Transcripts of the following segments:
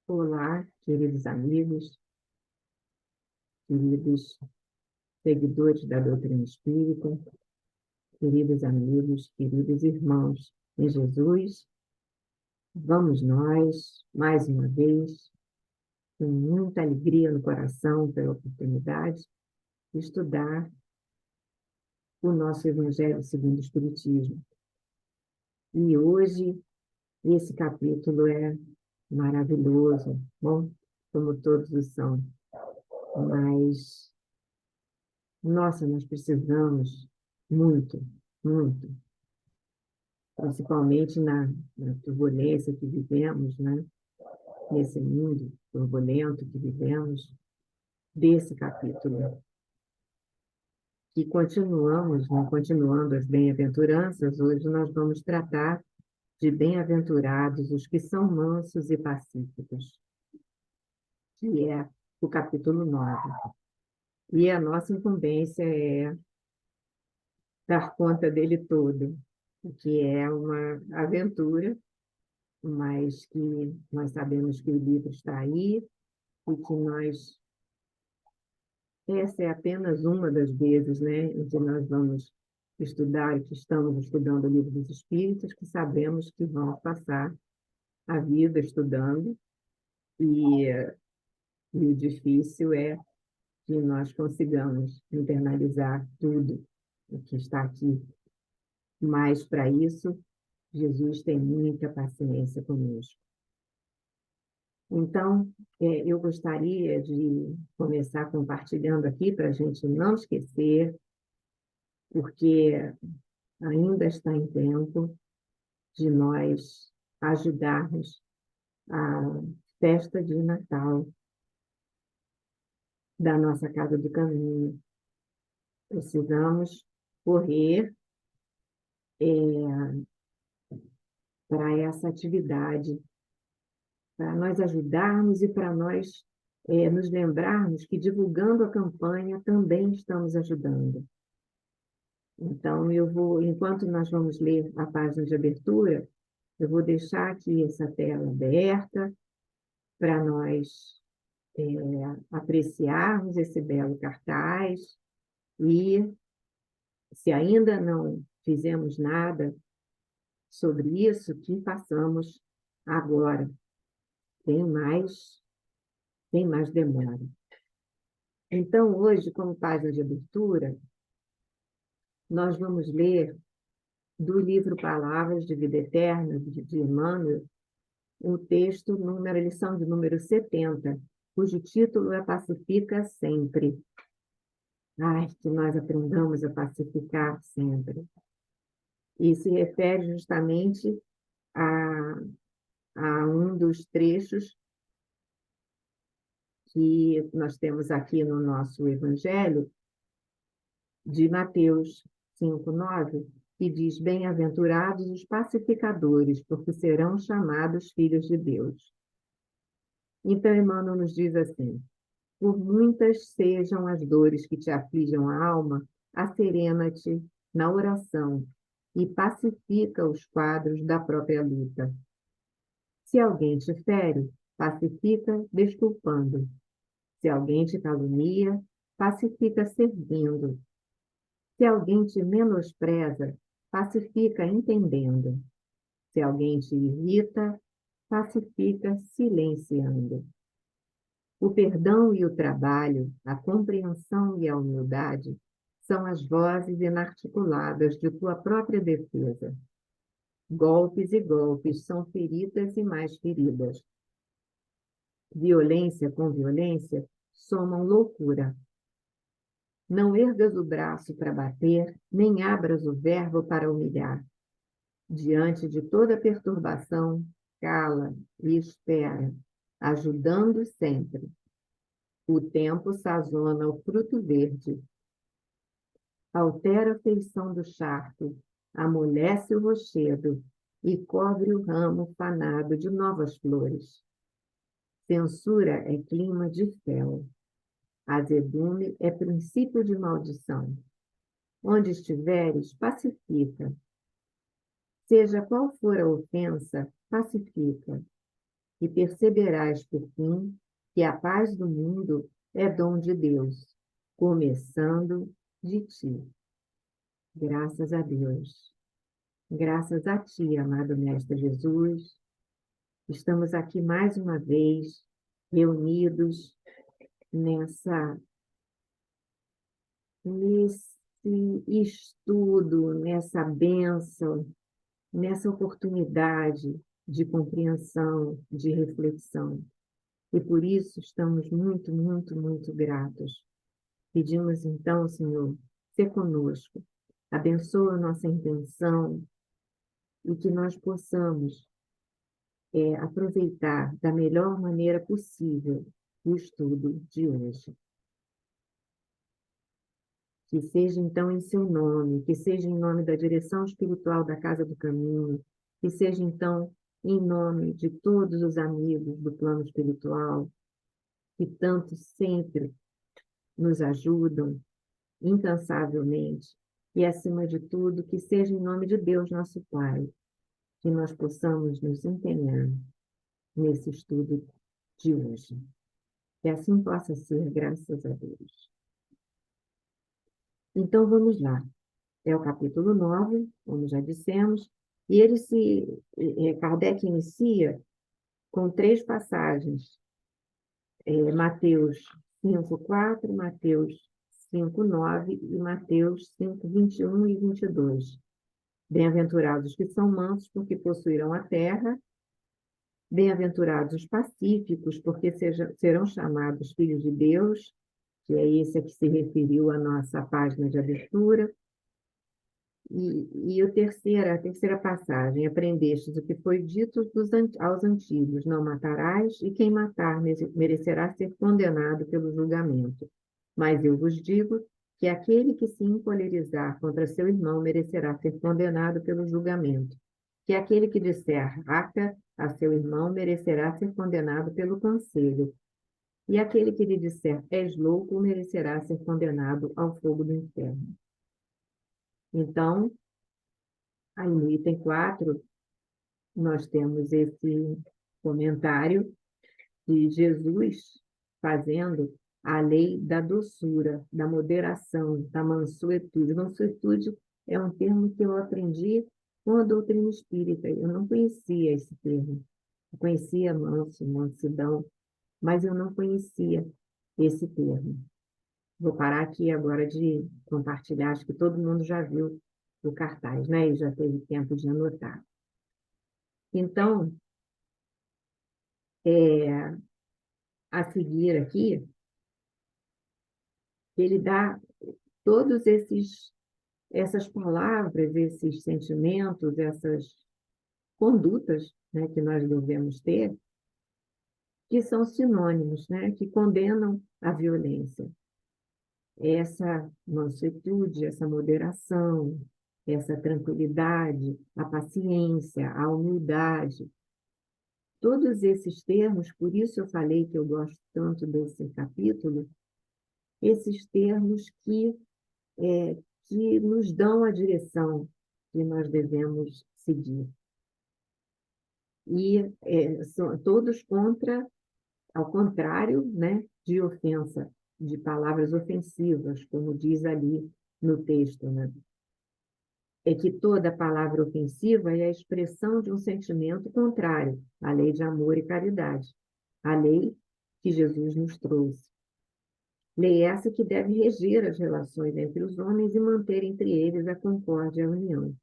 Olá, queridos amigos, queridos seguidores da doutrina espírita, queridos amigos, queridos irmãos em Jesus. Vamos nós, mais uma vez, com muita alegria no coração pela oportunidade, de estudar o nosso Evangelho segundo o Espiritismo. E hoje, esse capítulo é maravilhoso, bom, como todos os são, mas nossa, nós precisamos muito, muito, principalmente na turbulência que vivemos, né? Nesse mundo turbulento que vivemos, desse capítulo. Que continuamos, né? Continuando as bem-aventuranças, hoje nós vamos tratar de bem-aventurados os que são mansos e pacíficos, que é o capítulo 9. E a nossa incumbência é dar conta dele todo, que é uma aventura, mas que nós sabemos que o livro está aí e que essa é apenas uma das vezes, né, em que nós vamos estudar, que estamos estudando o livro dos Espíritos, que sabemos que vamos passar a vida estudando, e, e o difícil é que nós consigamos internalizar tudo o que está aqui. Mas, para isso, Jesus tem muita paciência conosco. Então, eu gostaria de começar compartilhando aqui, para a gente não esquecer, porque ainda está em tempo de nós ajudarmos a festa de Natal da nossa Casa do Caminho. Precisamos correr para essa atividade, para nós ajudarmos e para nós nos lembrarmos que, divulgando a campanha, também estamos ajudando. Então, enquanto nós vamos ler a página de abertura, eu vou deixar aqui essa tela aberta para nós apreciarmos esse belo cartaz e, se ainda não fizemos nada sobre isso, que façamos agora. Tem mais demora. Então, hoje, como página de abertura, nós vamos ler do livro Palavras de Vida Eterna, de Emmanuel, o texto, a lição de número 70, cujo título é Pacifica Sempre. Ai, que nós aprendamos a pacificar sempre. E se refere justamente a um dos trechos que nós temos aqui no nosso Evangelho, de Mateus 5:9, que diz: Bem-aventurados os pacificadores, porque serão chamados filhos de Deus. Então, Emmanuel nos diz assim: por muitas sejam as dores que te afligem a alma, asserena-te na oração e pacifica os quadros da própria luta. Se alguém te fere, pacifica desculpando. Se alguém te calunia, pacifica servindo. Se alguém te menospreza, pacifica entendendo. Se alguém te irrita, pacifica silenciando. O perdão e o trabalho, a compreensão e a humildade são as vozes inarticuladas de tua própria defesa. Golpes e golpes são feridas e mais feridas. Violência com violência somam loucura. Não ergas o braço para bater, nem abras o verbo para humilhar. Diante de toda perturbação, cala e espera, ajudando sempre. O tempo sazona o fruto verde. Altera a feição do charco, amolece o rochedo e cobre o ramo fanado de novas flores. Censura é clima de fel. Azedume é princípio de maldição. Onde estiveres, pacifica. Seja qual for a ofensa, pacifica. e perceberás, por fim, que a paz do mundo é dom de Deus, começando de ti. Graças a Deus. Graças a ti, amado Mestre Jesus. Estamos aqui mais uma vez, reunidos nessa, nesse estudo, nessa bênção, nessa oportunidade de compreensão, de reflexão. E por isso estamos muito, muito, muito gratos. Pedimos então, Senhor, ser conosco, abençoa a nossa intenção e que nós possamos aproveitar da melhor maneira possível o estudo de hoje. Que seja então em seu nome, que seja em nome da direção espiritual da Casa do Caminho, que seja então em nome de todos os amigos do plano espiritual, que tanto sempre nos ajudam incansavelmente, e acima de tudo, que seja em nome de Deus, nosso Pai, que nós possamos nos empenhar nesse estudo de hoje. Que assim possa ser, graças a Deus. Então, vamos lá. É o capítulo 9, como já dissemos, e Kardec inicia com 3 passagens. Mateus 5:4, Mateus 5:9 e Mateus 5:21 e 22. Bem-aventurados que são mansos, porque possuirão a terra. Bem-aventurados os pacíficos, porque serão chamados filhos de Deus, que é esse a que se referiu à nossa página de abertura. E a terceira passagem, aprendestes o que foi dito aos antigos, não matarás, e quem matar merecerá ser condenado pelo julgamento. Mas eu vos digo que aquele que se encolerizar contra seu irmão merecerá ser condenado pelo julgamento. Que aquele que disser raca a seu irmão merecerá ser condenado pelo conselho. E aquele que lhe disser és louco merecerá ser condenado ao fogo do inferno. Então, aí no item 4, nós temos esse comentário de Jesus fazendo a lei da doçura, da moderação, da mansuetude. Mansuetude é um termo que eu aprendi com a doutrina espírita. Eu não conhecia esse termo. Eu conhecia manso, mansidão, mas eu não conhecia esse termo. Vou parar aqui agora de compartilhar, acho que todo mundo já viu o cartaz, né? E já teve tempo de anotar. Então, a seguir aqui, ele dá todos essas palavras, esses sentimentos, essas condutas, né, que nós devemos ter, que são sinônimos, né, que condenam a violência. Essa mansuetude, essa moderação, essa tranquilidade, a paciência, a humildade. Todos esses termos, por isso eu falei que eu gosto tanto desse capítulo, esses termos que nos dão a direção que nós devemos seguir. E são todos ao contrário, né, de ofensa, de palavras ofensivas, como diz ali no texto, né? É que toda palavra ofensiva é a expressão de um sentimento contrário à lei de amor e caridade, a lei que Jesus nos trouxe. Lei essa que deve reger as relações entre os homens e manter entre eles a concórdia e a união.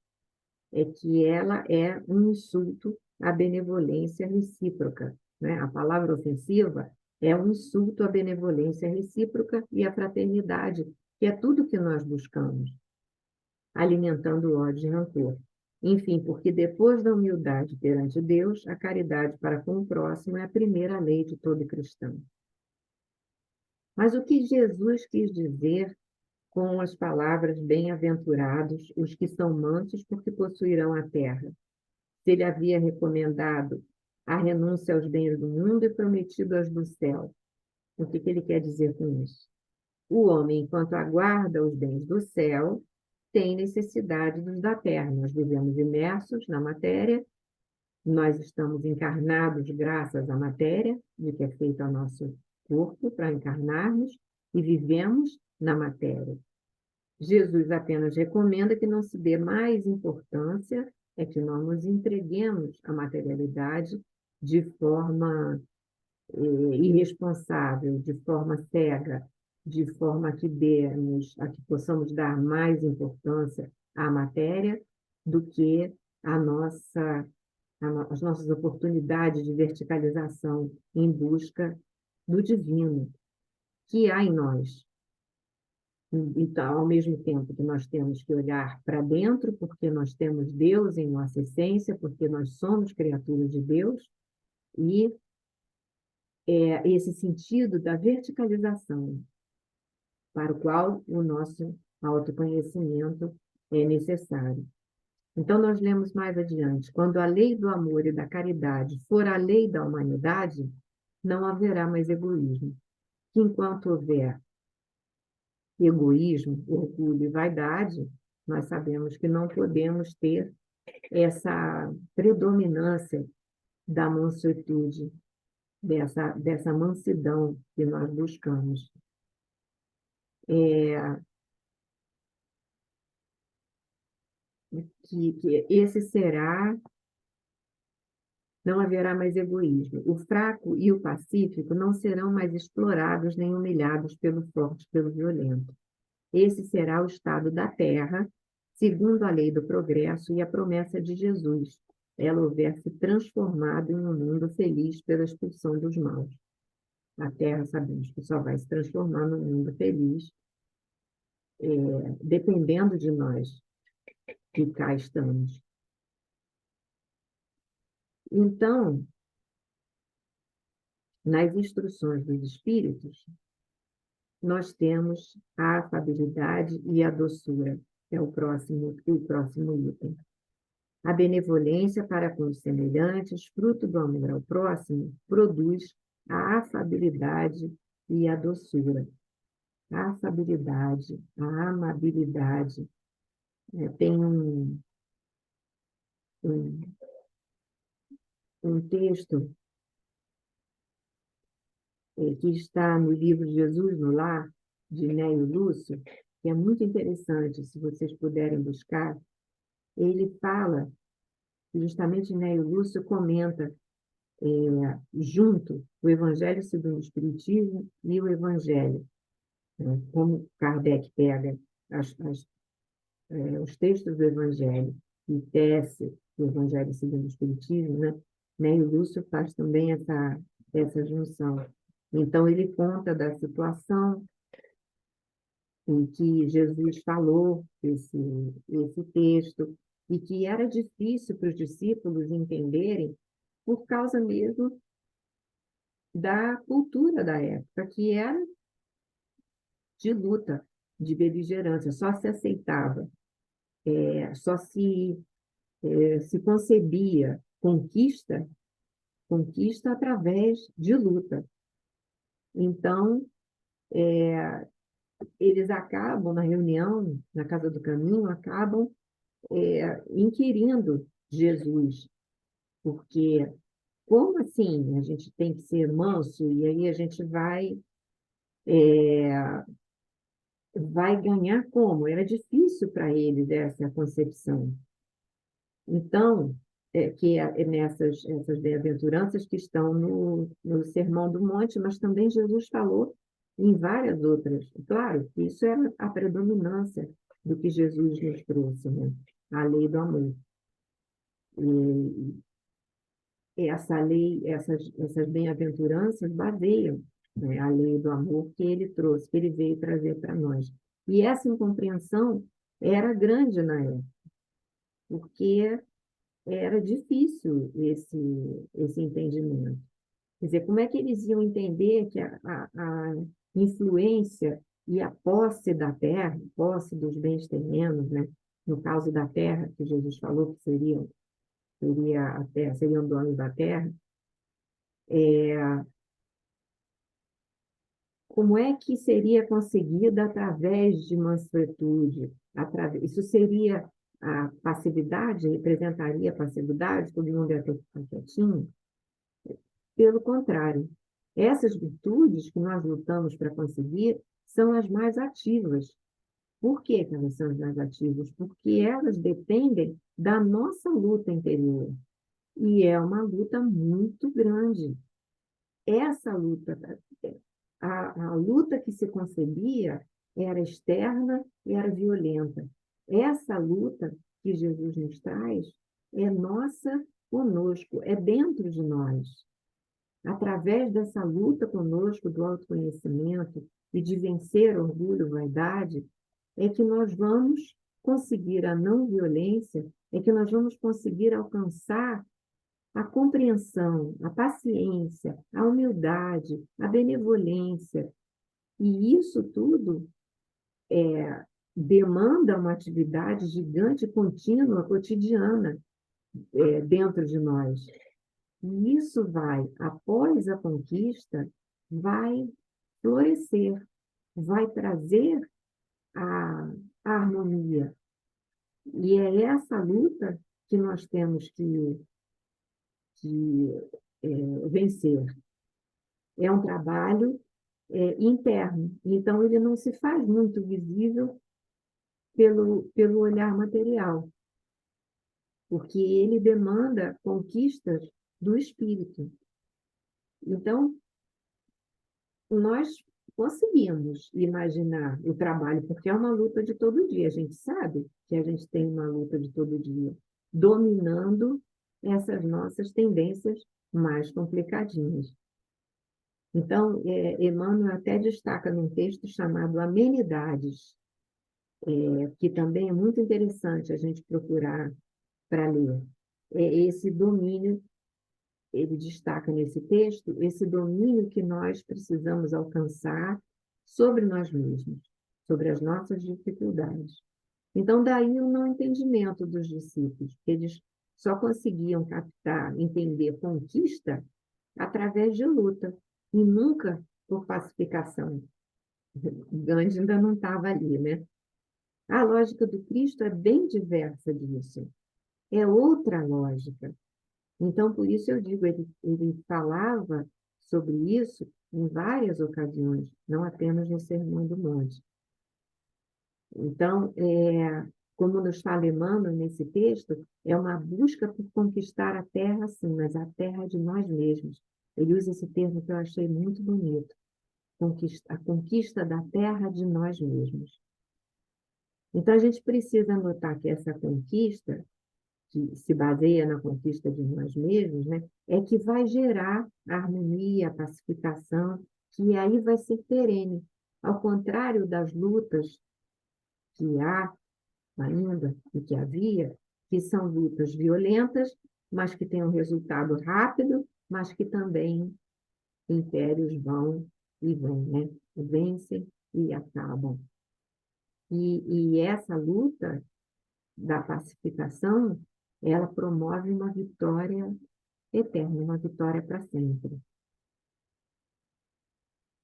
É que ela é um insulto à benevolência recíproca, né? A palavra ofensiva é um insulto à benevolência recíproca e à fraternidade, que é tudo que nós buscamos, alimentando ódio e rancor. Enfim, porque depois da humildade perante Deus, a caridade para com o próximo é a primeira lei de todo cristão. Mas o que Jesus quis dizer com as palavras bem-aventurados os que são mansos porque possuirão a terra? Se ele havia recomendado a renúncia aos bens do mundo e prometido as do céu. O que ele quer dizer com isso? O homem, enquanto aguarda os bens do céu, tem necessidade dos da terra. Nós vivemos imersos na matéria nós estamos encarnados graças à matéria, de que é feito o nosso corpo para encarnarmos, e vivemos na matéria. Jesus apenas recomenda que não se dê mais importância, é que não nos entreguemos à materialidade de forma irresponsável, de forma cega, de forma a que possamos dar mais importância à matéria do que as nossas oportunidades de verticalização em busca do divino que há em nós. Então, ao mesmo tempo que nós temos que olhar para dentro, porque nós temos Deus em nossa essência, porque nós somos criaturas de Deus, e esse sentido da verticalização, para o qual o nosso autoconhecimento é necessário. Então, nós lemos mais adiante: quando a lei do amor e da caridade for a lei da humanidade, não haverá mais egoísmo. Que enquanto houver egoísmo, orgulho e vaidade, nós sabemos que não podemos ter essa predominância da mansuetude, dessa mansidão que nós buscamos. Que esse será, não haverá mais egoísmo. O fraco e o pacífico não serão mais explorados nem humilhados pelo forte, pelo violento. Esse será o estado da terra, segundo a lei do progresso e a promessa de Jesus. Ela houver se transformado em um mundo feliz pela expulsão dos maus. A terra, sabemos que só vai se transformar num mundo feliz, dependendo de nós que cá estamos. Então, nas instruções dos espíritos, nós temos a afabilidade e a doçura, que é o próximo item. A benevolência para com os semelhantes, fruto do amor ao próximo, produz a afabilidade e a doçura. A afabilidade, a amabilidade. Tem um, um texto que está no livro Jesus no Lar, de Néio Lúcio, que é muito interessante, se vocês puderem buscar. Ele fala, justamente Néio Lúcio comenta, junto o Evangelho segundo o Espiritismo e o Evangelho, como Kardec pega os textos do Evangelho e tece o Evangelho segundo o Espiritismo, né? Néio Lúcio faz também essa junção. Então, ele conta da situação em que Jesus falou esse texto, e que era difícil para os discípulos entenderem por causa mesmo da cultura da época, que era de luta, de beligerância, só se aceitava, só se concebia conquista através de luta. Então, eles acabam, na reunião, na Casa do Caminho, acabam inquirindo Jesus, porque como assim a gente tem que ser manso e aí a gente vai ganhar como? Era difícil para eles essa concepção. Então, nessas essas bem-aventuranças que estão no Sermão do Monte, mas também Jesus falou em várias outras. Claro, isso é a predominância do que Jesus nos trouxe, né? A lei do amor. E essa lei, essas bem-aventuranças baseiam, né, a lei do amor que ele trouxe, que ele veio trazer para nós. E essa incompreensão era grande na época, porque era difícil esse entendimento. Quer dizer, como é que eles iam entender que a influência e a posse da terra, posse dos bens terrenos, né? No caso da terra, que Jesus falou que seria a terra, seriam donos da terra, como é que seria conseguida através de mansuetude? Isso seria a passividade representaria a passividade, todo mundo ia ter que ficar quietinho. Pelo contrário, essas virtudes que nós lutamos para conseguir são as mais ativas. Por que que elas são as mais ativas? Porque elas dependem da nossa luta interior. E é uma luta muito grande. Essa luta, a luta que se concebia era externa e era violenta. Essa luta que Jesus nos traz é nossa conosco, é dentro de nós. Através dessa luta conosco do autoconhecimento e de vencer orgulho, vaidade, é que nós vamos conseguir a não violência, é que nós vamos conseguir alcançar a compreensão, a paciência, a humildade, a benevolência. E isso tudo demanda uma atividade gigante, contínua, cotidiana, dentro de nós. E isso vai, após a conquista, vai florescer, vai trazer a harmonia. E é essa luta que nós temos que vencer. É um trabalho interno, então ele não se faz muito visível pelo olhar material, porque ele demanda conquistas do espírito. Então, nós conseguimos imaginar o trabalho, porque é uma luta de todo dia, a gente sabe que a gente tem uma luta de todo dia, dominando essas nossas tendências mais complicadinhas. Então, Emmanuel até destaca num texto chamado Amenidades, que também é muito interessante a gente procurar para ler. Esse domínio, ele destaca nesse texto, esse domínio que nós precisamos alcançar sobre nós mesmos, sobre as nossas dificuldades. Então, daí o não entendimento dos discípulos, que eles só conseguiam captar, entender conquista através de luta, e nunca por pacificação. Gandhi ainda não estava ali, né? A lógica do Cristo é bem diversa disso. É outra lógica. Então, por isso eu digo, ele falava sobre isso em várias ocasiões, não apenas no Sermão do Monte. Então, como nos fala Emmanuel nesse texto, é uma busca por conquistar a terra, sim, mas a terra de nós mesmos. Ele usa esse termo que eu achei muito bonito, a conquista da terra de nós mesmos. Então, a gente precisa notar que essa conquista, que se baseia na conquista de nós mesmos, né, é que vai gerar a harmonia, a pacificação, que aí vai ser perene. Ao contrário das lutas que há ainda e que havia, que são lutas violentas, mas que têm um resultado rápido, mas que também impérios vão e vêm, né? Vencem e acabam. E essa luta da pacificação, ela promove uma vitória eterna, uma vitória para sempre.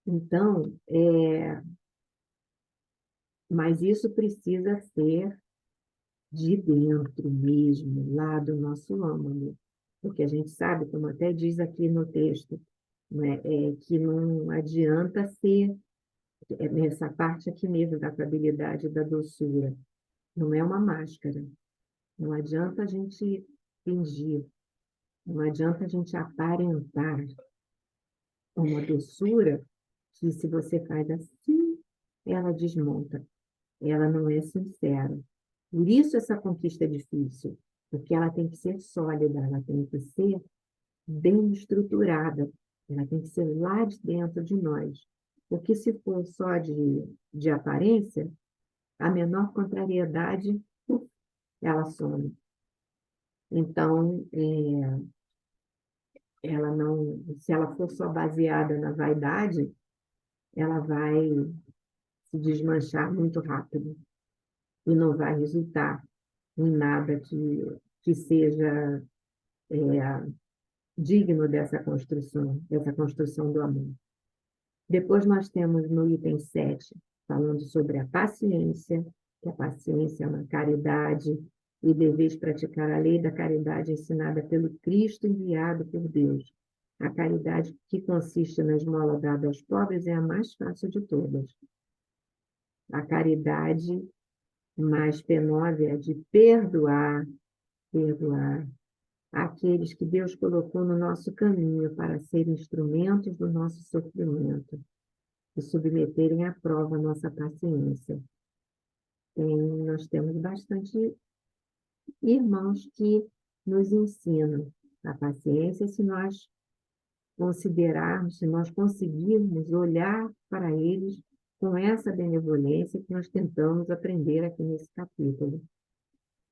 Então, mas isso precisa ser de dentro mesmo, lá do nosso âmago, porque a gente sabe, como até diz aqui no texto, né, que não adianta ser, nessa parte aqui mesmo da afabilidade e da doçura, não é uma máscara, não adianta a gente fingir, não adianta a gente aparentar uma doçura que, se você faz assim, ela desmonta, ela não é sincera. Por isso essa conquista é difícil, porque ela tem que ser sólida, ela tem que ser bem estruturada, ela tem que ser lá de dentro de nós. Porque se for só de aparência, a menor contrariedade, ela some. Então, ela não, se ela for só baseada na vaidade, ela vai se desmanchar muito rápido e não vai resultar em nada que seja digno dessa construção do amor. Depois nós temos no item 7, falando sobre a paciência, que a paciência é uma caridade e deveis praticar a lei da caridade ensinada pelo Cristo enviado por Deus. A caridade que consiste na esmola dada aos pobres é a mais fácil de todas. A caridade mais penosa é a de perdoar aqueles que Deus colocou no nosso caminho para serem instrumentos do nosso sofrimento e submeterem à prova a nossa paciência. Nós temos bastante irmãos que nos ensinam a paciência se nós considerarmos, se nós conseguirmos olhar para eles com essa benevolência que nós tentamos aprender aqui nesse capítulo,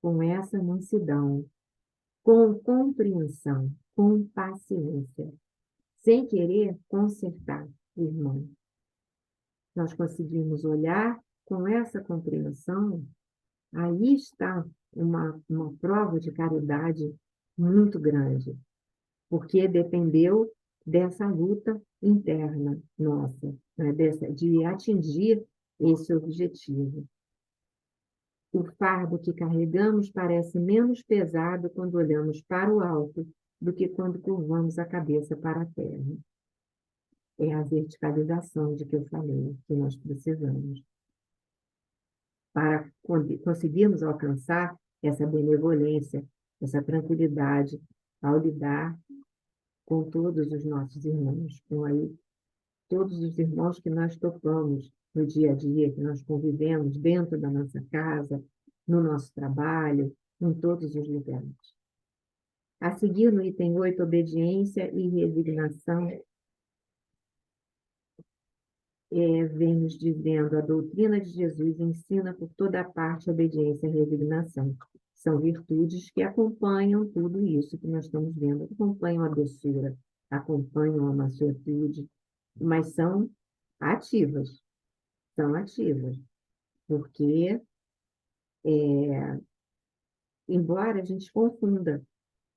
com essa mansidão, com compreensão, com paciência, sem querer consertar o irmão. Nós conseguimos olhar com essa compreensão, aí está uma prova de caridade muito grande, porque dependeu dessa luta interna nossa, né? De atingir esse objetivo. O fardo que carregamos parece menos pesado quando olhamos para o alto do que quando curvamos a cabeça para a terra. É a verticalização de que eu falei, que nós precisamos. Para conseguirmos alcançar essa benevolência, essa tranquilidade, ao lidar com todos os nossos irmãos, com aí todos os irmãos que nós tocamos no dia a dia, que nós convivemos dentro da nossa casa, no nosso trabalho, em todos os lugares. A seguir, no item 8, obediência e resignação, vem nos dizendo: a doutrina de Jesus ensina por toda parte obediência e resignação. São virtudes que acompanham tudo isso que nós estamos vendo, acompanham a doçura, acompanham a mansuetude, mas são ativas, porque, embora a gente confunda,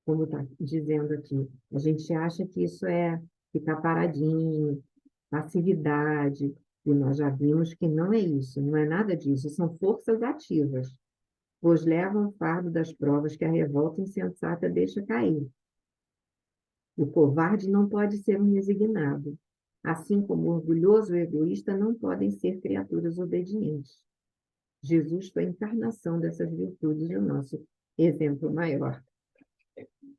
como está dizendo aqui, a gente acha que isso é ficar paradinho, passividade, e nós já vimos que não é isso, não é nada disso, são forças ativas, pois levam o fardo das provas que a revolta insensata deixa cair. O covarde não pode ser um resignado, assim como o orgulhoso e o egoísta não podem ser criaturas obedientes. Jesus foi a encarnação dessas virtudes e o nosso exemplo maior.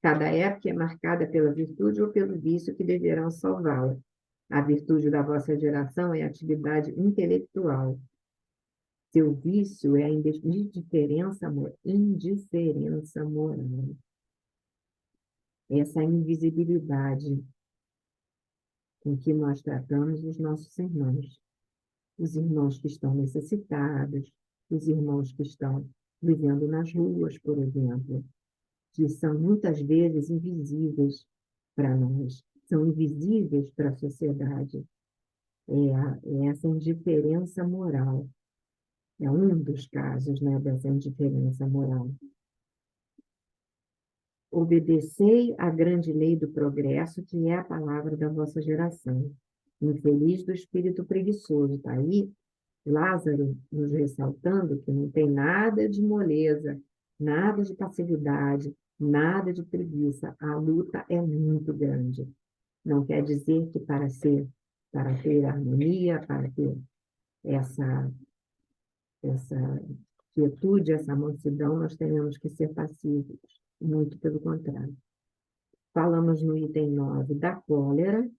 Cada época é marcada pela virtude ou pelo vício que deverão salvá-la. A virtude da vossa geração é a atividade intelectual. Seu vício é a indiferença moral. Essa invisibilidade com que nós tratamos os nossos irmãos que estão necessitados, os irmãos que estão vivendo nas ruas, por exemplo, que são muitas vezes invisíveis para nós, são invisíveis para a sociedade. É essa indiferença moral. É um dos casos, né, dessa indiferença moral. Obedecei à grande lei do progresso, que é a palavra da vossa geração. Infeliz do espírito preguiçoso. Está aí Lázaro nos ressaltando que não tem nada de moleza, nada de passividade, nada de preguiça. A luta é muito grande. Não quer dizer que para ter harmonia, para ter essa quietude, essa mansidão, nós tenhamos que ser passivos. Muito pelo contrário. Falamos no item 9 da cólera,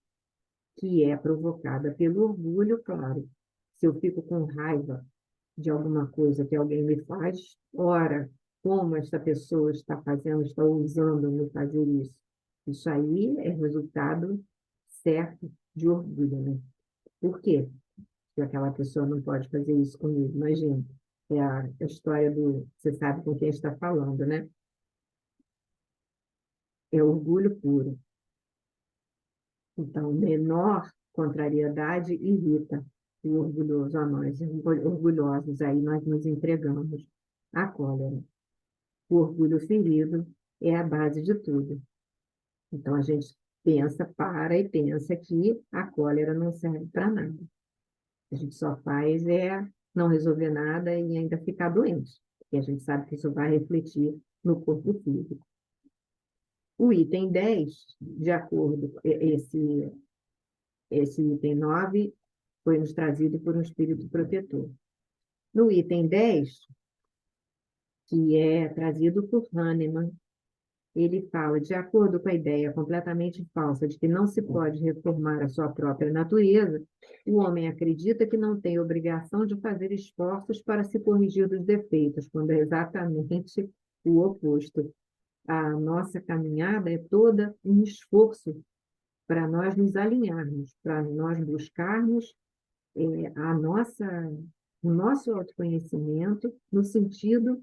que é provocada pelo orgulho, claro. Se eu fico com raiva de alguma coisa que alguém me faz, ora, como esta pessoa está fazendo, está ousando me fazer isso? Isso aí é resultado certo de orgulho, né? Por quê? Porque aquela pessoa não pode fazer isso comigo. Imagina, é a história do... Você sabe com quem está falando, né? É orgulho puro. Então, menor contrariedade irrita o orgulhoso a nós, orgulhosos, aí nós nos entregamos à cólera. O orgulho ferido é a base de tudo. Então, a gente para e pensa que a cólera não serve para nada. A gente só faz não resolver nada e ainda ficar doente. E a gente sabe que isso vai refletir no corpo físico. O item 10, de acordo, esse item 9 foi nos trazido por um espírito protetor. No item 10, que é trazido por Hahnemann, ele fala, de acordo com a ideia completamente falsa de que não se pode reformar a sua própria natureza, o homem acredita que não tem obrigação de fazer esforços para se corrigir dos defeitos, quando é exatamente o oposto. A nossa caminhada é toda um esforço para nós nos alinharmos, para nós buscarmos o nosso autoconhecimento no sentido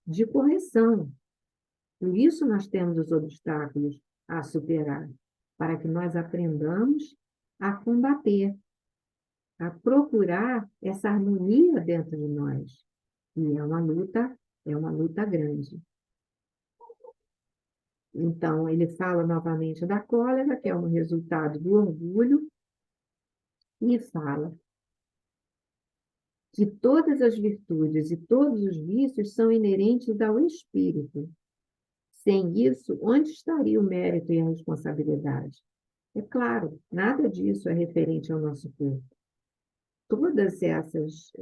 de correção. Por isso nós temos os obstáculos a superar, para que nós aprendamos a combater, a procurar essa harmonia dentro de nós. E é uma luta grande. Então, ele fala novamente da cólera, que é um resultado do orgulho, e fala que todas as virtudes e todos os vícios são inerentes ao espírito. Sem isso, onde estaria o mérito e a responsabilidade? É claro, nada disso é referente ao nosso corpo. Todas essas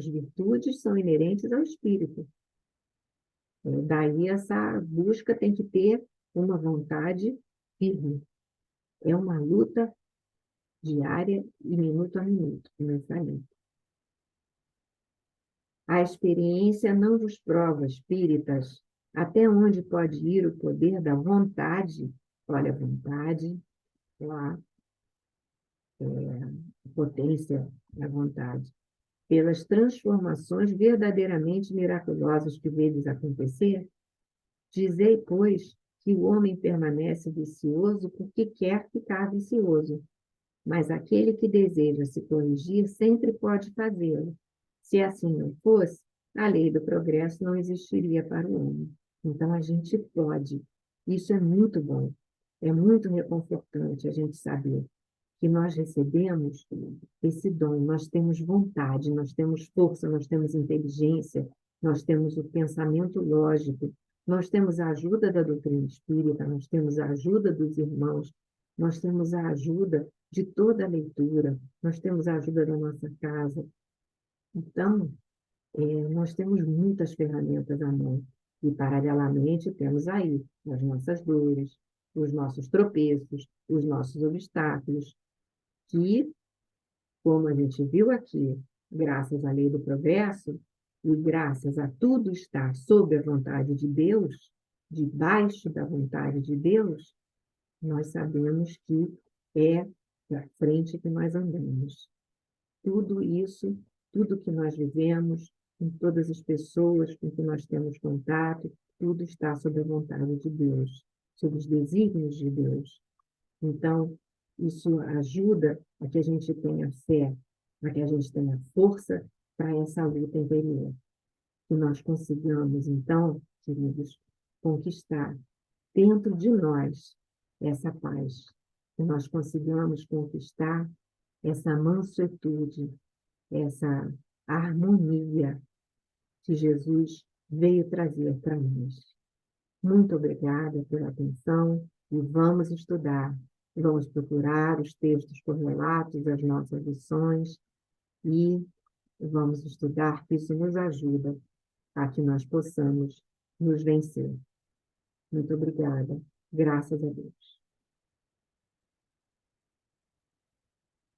virtudes são inerentes ao espírito. Daí essa busca tem que ter uma vontade firme. É uma luta diária e minuto a minuto, como eu falei. A experiência não vos prova, espíritas, até onde pode ir o poder da vontade. Olha, a vontade, a potência da vontade, pelas transformações verdadeiramente miraculosas que vedes acontecer. Dizei, pois, que o homem permanece vicioso porque quer ficar vicioso, mas aquele que deseja se corrigir sempre pode fazê-lo. Se assim não fosse, a lei do progresso não existiria para o homem. Então, a gente pode. Isso é muito bom. É muito reconfortante a gente saber que nós recebemos esse dom, nós temos vontade, nós temos força, nós temos inteligência, nós temos o pensamento lógico, nós temos a ajuda da doutrina espírita, nós temos a ajuda dos irmãos, nós temos a ajuda de toda a leitura, nós temos a ajuda da nossa casa. Então, nós temos muitas ferramentas à mão. E, paralelamente, temos aí as nossas dores, os nossos tropeços, os nossos obstáculos, que, como a gente viu aqui, graças à lei do progresso, e graças a tudo estar sob a vontade de Deus, debaixo da vontade de Deus, nós sabemos que é para frente que nós andamos. Tudo isso, tudo que nós vivemos, com todas as pessoas com que nós temos contato, tudo está sob a vontade de Deus, sob os desígnios de Deus. Então, isso ajuda a que a gente tenha fé, a que a gente tenha força para essa luta interior. Que nós consigamos, então, queridos, conquistar dentro de nós essa paz. Que nós consigamos conquistar essa mansuetude, essa harmonia que Jesus veio trazer para nós. Muito obrigada pela atenção e vamos estudar. Vamos procurar os textos correlatos às nossas lições e vamos estudar, que isso nos ajuda a que nós possamos nos vencer. Muito obrigada. Graças a Deus.